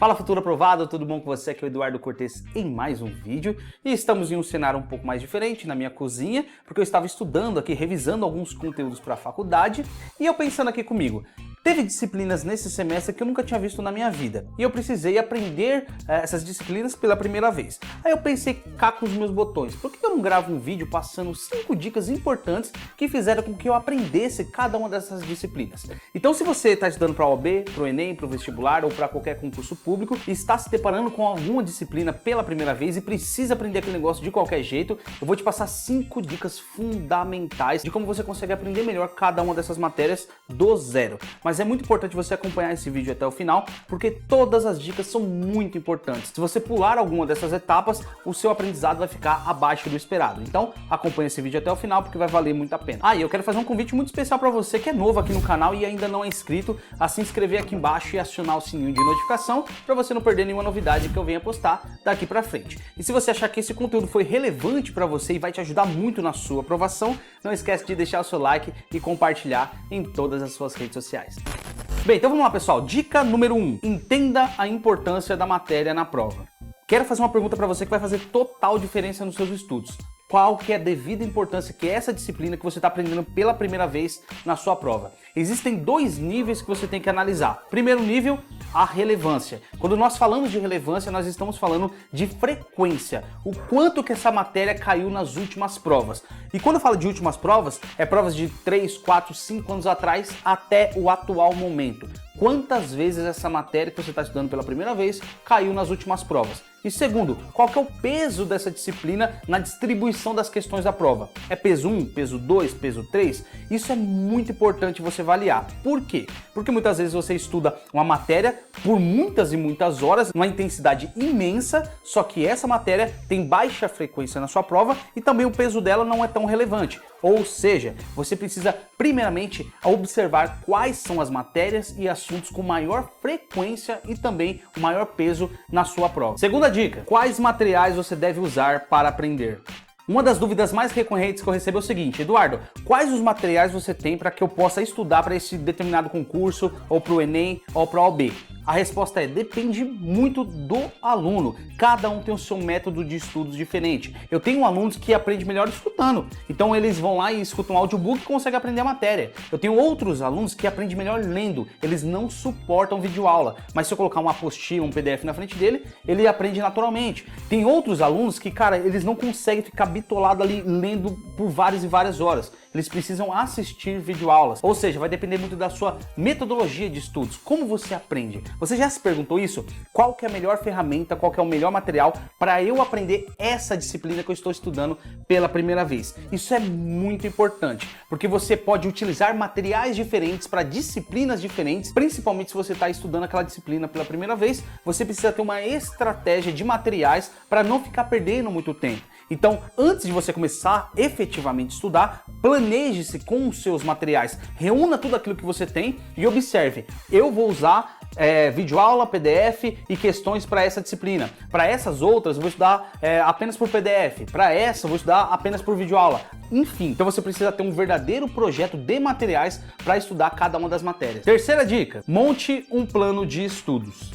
Fala futuro aprovado, tudo bom com você? Aqui é o Eduardo Cortes em mais um vídeo e estamos em um cenário um pouco mais diferente na minha cozinha, porque eu estava estudando aqui, revisando alguns conteúdos para a faculdade e eu pensando aqui comigo, teve disciplinas nesse semestre que eu nunca tinha visto na minha vida e eu precisei aprender essas disciplinas pela primeira vez. Aí eu pensei cá com os meus botões, por que eu não gravo um vídeo passando 5 dicas importantes que fizeram com que eu aprendesse cada uma dessas disciplinas? Então se você está estudando para a OAB, para o Enem, para o vestibular ou para qualquer concurso público e está se deparando com alguma disciplina pela primeira vez e precisa aprender aquele negócio de qualquer jeito, eu vou te passar 5 dicas fundamentais de como você consegue aprender melhor cada uma dessas matérias do zero. Mas é muito importante você acompanhar esse vídeo até o final, porque todas as dicas são muito importantes. Se você pular alguma dessas etapas, o seu aprendizado vai ficar abaixo do esperado. Então, acompanhe esse vídeo até o final, porque vai valer muito a pena. Ah, e eu quero fazer um convite muito especial para você que é novo aqui no canal e ainda não é inscrito, a se inscrever aqui embaixo e acionar o sininho de notificação, para você não perder nenhuma novidade que eu venha postar daqui para frente. E se você achar que esse conteúdo foi relevante para você e vai te ajudar muito na sua aprovação, não esquece de deixar o seu like e compartilhar em todas as suas redes sociais. Bem, então vamos lá pessoal, dica número 1, entenda a importância da matéria na prova. Quero fazer uma pergunta para você que vai fazer total diferença nos seus estudos. Qual que é a devida importância que essa disciplina que você está aprendendo pela primeira vez na sua prova? Existem 2 níveis que você tem que analisar. Primeiro nível, a relevância. Quando nós falamos de relevância, nós estamos falando de frequência. O quanto que essa matéria caiu nas últimas provas. E quando eu falo de últimas provas, é provas de 3, 4, 5 anos atrás até o atual momento. Quantas vezes essa matéria que você está estudando pela primeira vez caiu nas últimas provas? E segundo, qual que é o peso dessa disciplina na distribuição das questões da prova? É peso 1, peso 2, peso 3? Isso é muito importante você avaliar. Por quê? Porque muitas vezes você estuda uma matéria por muitas e muitas horas, numa intensidade imensa, só que essa matéria tem baixa frequência na sua prova e também o peso dela não é tão relevante. Ou seja, você precisa primeiramente observar quais são as matérias e assuntos com maior frequência e também o maior peso na sua prova. Segunda dica, quais materiais você deve usar para aprender? Uma das dúvidas mais recorrentes que eu recebo é o seguinte, Eduardo, quais os materiais você tem para que eu possa estudar para esse determinado concurso, ou para o Enem, ou para a OAB? A resposta é, depende muito do aluno. Cada um tem o seu método de estudos diferente. Eu tenho alunos que aprendem melhor escutando. Então eles vão lá e escutam um audiobook e conseguem aprender a matéria. Eu tenho outros alunos que aprendem melhor lendo. Eles não suportam videoaula. Mas se eu colocar uma apostila, um PDF na frente dele, ele aprende naturalmente. Tem outros alunos que, cara, eles não conseguem ficar bitolados ali lendo por várias e várias horas. Eles precisam assistir videoaulas. Ou seja, vai depender muito da sua metodologia de estudos. Como você aprende? Você já se perguntou isso? Qual que é a melhor ferramenta, qual que é o melhor material para eu aprender essa disciplina que eu estou estudando pela primeira vez? Isso é muito importante, porque você pode utilizar materiais diferentes para disciplinas diferentes, principalmente se você está estudando aquela disciplina pela primeira vez, você precisa ter uma estratégia de materiais para não ficar perdendo muito tempo. Então, antes de você começar efetivamente a estudar, planeje-se com os seus materiais, reúna tudo aquilo que você tem e observe, eu vou usar videoaula, PDF e questões para essa disciplina. Para essas outras eu vou estudar apenas por PDF, para essa eu vou estudar apenas por videoaula. Enfim, então você precisa ter um verdadeiro projeto de materiais para estudar cada uma das matérias. Terceira dica, monte um plano de estudos.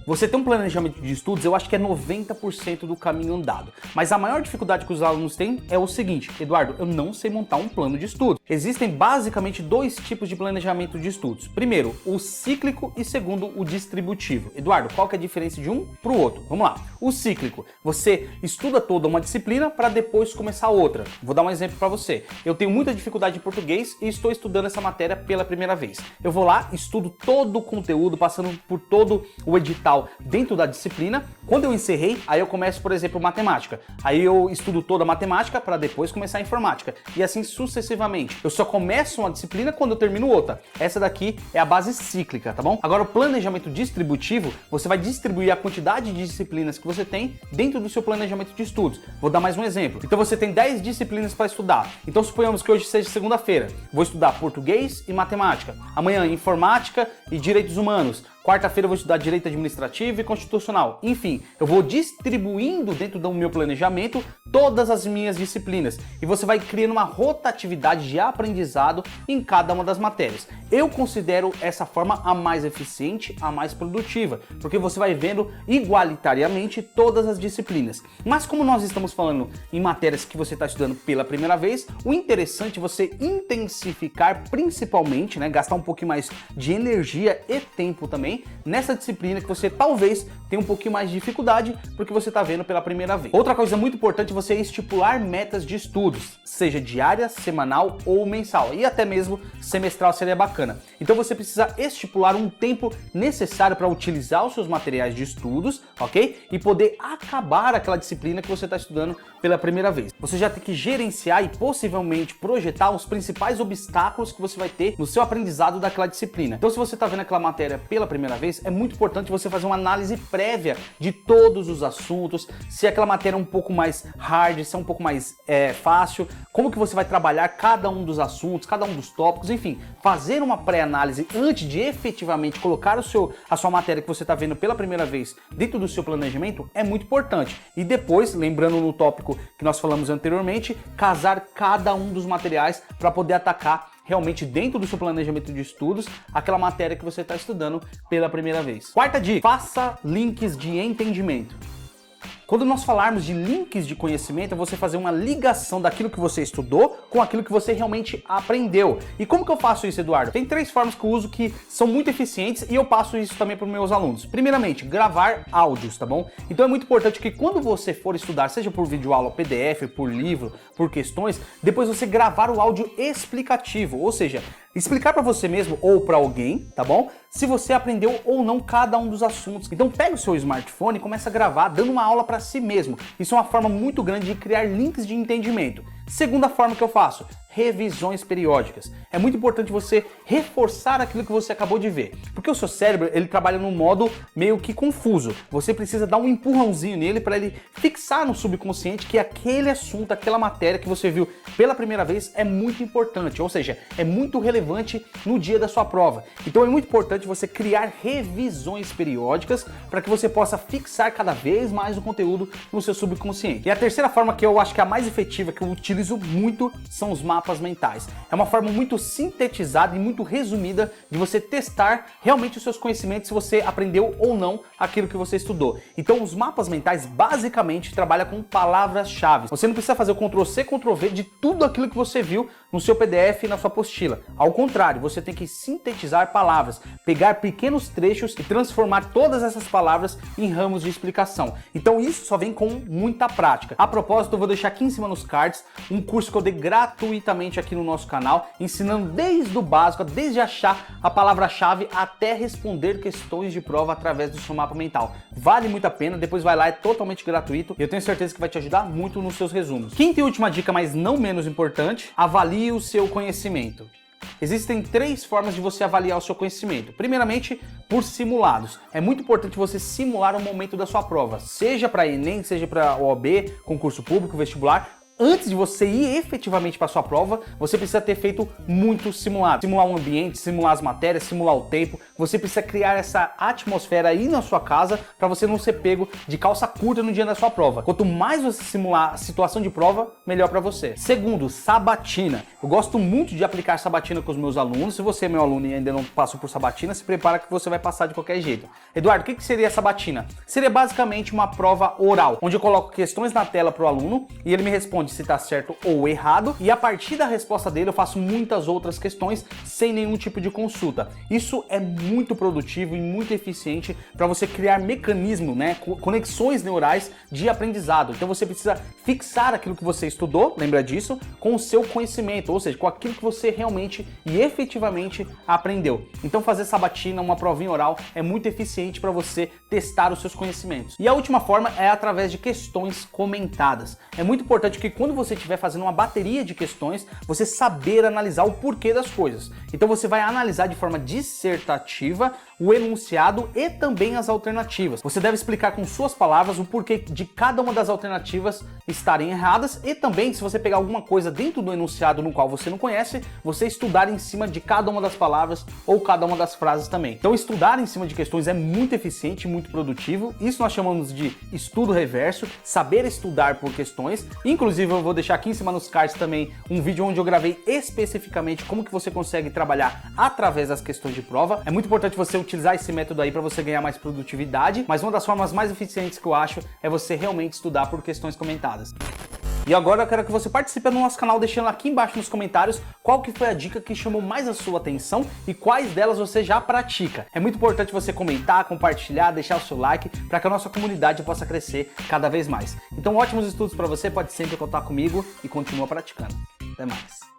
Você ter um planejamento de estudos, eu acho que é 90% do caminho andado. Mas a maior dificuldade que os alunos têm é o seguinte, Eduardo, eu não sei montar um plano de estudo. Existem basicamente 2 tipos de planejamento de estudos. Primeiro, o cíclico e segundo, o distributivo. Eduardo, qual que é a diferença de um para o outro? Vamos lá. O cíclico, você estuda toda uma disciplina para depois começar outra. Vou dar um exemplo para você. Eu tenho muita dificuldade em português e estou estudando essa matéria pela primeira vez. Eu vou lá, estudo todo o conteúdo, passando por todo o edital dentro da disciplina. Quando eu encerrei, aí eu começo, por exemplo, matemática. Aí eu estudo toda a matemática para depois começar a informática. E assim sucessivamente. Eu só começo uma disciplina quando eu termino outra. Essa daqui é a base cíclica, tá bom? Agora, o planejamento distributivo, você vai distribuir a quantidade de disciplinas que você tem dentro do seu planejamento de estudos. Vou dar mais um exemplo. Então você tem 10 disciplinas para estudar. Então suponhamos que hoje seja segunda-feira. Vou estudar português e matemática. Amanhã, informática e direitos humanos. quarta-feira eu vou estudar Direito Administrativo e Constitucional. Enfim, eu vou distribuindo dentro do meu planejamento todas as minhas disciplinas e você vai criando uma rotatividade de aprendizado em cada uma das matérias. Eu considero essa forma a mais eficiente, a mais produtiva, porque você vai vendo igualitariamente todas as disciplinas. Mas como nós estamos falando em matérias que você está estudando pela primeira vez, o interessante é você intensificar principalmente, né, gastar um pouquinho mais de energia e tempo também nessa disciplina que você talvez tenha um pouquinho mais de dificuldade porque você está vendo pela primeira vez. Outra coisa muito importante é você estipular metas de estudos, seja diária, semanal ou mensal, e até mesmo semestral seria bacana. Então você precisa estipular um tempo necessário para utilizar os seus materiais de estudos, ok? E poder acabar aquela disciplina que você está estudando pela primeira vez. Você já tem que gerenciar e possivelmente projetar os principais obstáculos que você vai ter no seu aprendizado daquela disciplina. Então se você está vendo aquela matéria pela primeira vez, é muito importante você fazer uma análise prévia de todos os assuntos, se aquela matéria é um pouco mais hard, se é um pouco mais fácil, como que você vai trabalhar cada um dos assuntos, cada um dos tópicos, enfim, fazer uma pré-análise antes de efetivamente colocar a sua matéria que você está vendo pela primeira vez dentro do seu planejamento é muito importante. E depois, lembrando no tópico que nós falamos anteriormente, casar cada um dos materiais para poder atacar realmente dentro do seu planejamento de estudos aquela matéria que você está estudando pela primeira vez. Quarta dica: faça links de entendimento. Quando nós falarmos de links de conhecimento, é você fazer uma ligação daquilo que você estudou com aquilo que você realmente aprendeu. E como que eu faço isso, Eduardo? Tem 3 formas que eu uso que são muito eficientes e eu passo isso também para os meus alunos. Primeiramente, gravar áudios, tá bom? Então é muito importante que quando você for estudar, seja por videoaula, PDF, por livro, por questões, depois você gravar o áudio explicativo, ou seja, explicar para você mesmo ou para alguém, tá bom? Se você aprendeu ou não cada um dos assuntos. Então pega o seu smartphone e começa a gravar, dando uma aula para si mesmo. Isso é uma forma muito grande de criar links de entendimento. Segunda forma que eu faço: revisões periódicas. É muito importante você reforçar aquilo que você acabou de ver, porque o seu cérebro ele trabalha num modo meio que confuso. Você precisa dar um empurrãozinho nele para ele fixar no subconsciente que aquele assunto, aquela matéria que você viu pela primeira vez é muito importante, ou seja, é muito relevante no dia da sua prova. Então é muito importante você criar revisões periódicas para que você possa fixar cada vez mais o conteúdo no seu subconsciente. E a terceira forma, que eu acho que é a mais efetiva, que eu utilizo muito, são os mapas mentais. É uma forma muito sintetizada e muito resumida de você testar realmente os seus conhecimentos, se você aprendeu ou não aquilo que você estudou. Então os mapas mentais basicamente trabalham com palavras-chave. Você não precisa fazer o Ctrl+C, Ctrl+V de tudo aquilo que você viu no seu PDF e na sua apostila. Ao contrário, você tem que sintetizar palavras, pegar pequenos trechos e transformar todas essas palavras em ramos de explicação. Então isso só vem com muita prática. A propósito, eu vou deixar aqui em cima nos cards um curso que eu dei gratuitamente aqui no nosso canal, ensinando desde o básico, desde achar a palavra-chave até responder questões de prova através do seu mapa mental. Vale muito a pena, depois vai lá, é totalmente gratuito e eu tenho certeza que vai te ajudar muito nos seus resumos. Quinta e última dica, mas não menos importante: avalie o seu conhecimento. Existem 3 formas de você avaliar o seu conhecimento. Primeiramente, por simulados. É muito importante você simular o momento da sua prova, seja para Enem, seja para OAB, concurso público, vestibular. Antes de você ir efetivamente para a sua prova, você precisa ter feito muito simulado. Simular o ambiente, simular as matérias, simular o tempo. Você precisa criar essa atmosfera aí na sua casa para você não ser pego de calça curta no dia da sua prova. Quanto mais você simular a situação de prova, melhor para você. Segundo, sabatina. Eu gosto muito de aplicar sabatina com os meus alunos. Se você é meu aluno e ainda não passou por sabatina, se prepara que você vai passar de qualquer jeito. Eduardo, o que seria a sabatina? Seria basicamente uma prova oral, onde eu coloco questões na tela para o aluno e ele me responde se está certo ou errado, e a partir da resposta dele eu faço muitas outras questões sem nenhum tipo de consulta. Isso é muito produtivo e muito eficiente para você criar mecanismo, né, conexões neurais de aprendizado. Então você precisa fixar aquilo que você estudou, lembra disso, com o seu conhecimento, ou seja, com aquilo que você realmente e efetivamente aprendeu. Então fazer sabatina, uma provinha oral, é muito eficiente para você testar os seus conhecimentos. E a última forma é através de questões comentadas. É muito importante que quando você estiver fazendo uma bateria de questões, você saber analisar o porquê das coisas. Então você vai analisar de forma dissertativa o enunciado e também as alternativas. Você deve explicar com suas palavras o porquê de cada uma das alternativas estarem erradas e também, se você pegar alguma coisa dentro do enunciado no qual você não conhece, você estudar em cima de cada uma das palavras ou cada uma das frases também. Então estudar em cima de questões é muito eficiente e muito produtivo. Isso nós chamamos de estudo reverso, saber estudar por questões. Inclusive eu vou deixar aqui em cima nos cards também um vídeo onde eu gravei especificamente como que você consegue trabalhar através das questões de prova. É muito importante você utilizar esse método aí para você ganhar mais produtividade, mas uma das formas mais eficientes que eu acho é você realmente estudar por questões comentadas. E agora eu quero que você participe no nosso canal deixando aqui embaixo nos comentários qual que foi a dica que chamou mais a sua atenção e quais delas você já pratica. É muito importante você comentar, compartilhar, deixar o seu like para que a nossa comunidade possa crescer cada vez mais. Então ótimos estudos para você, pode sempre contar comigo e continua praticando. Até mais!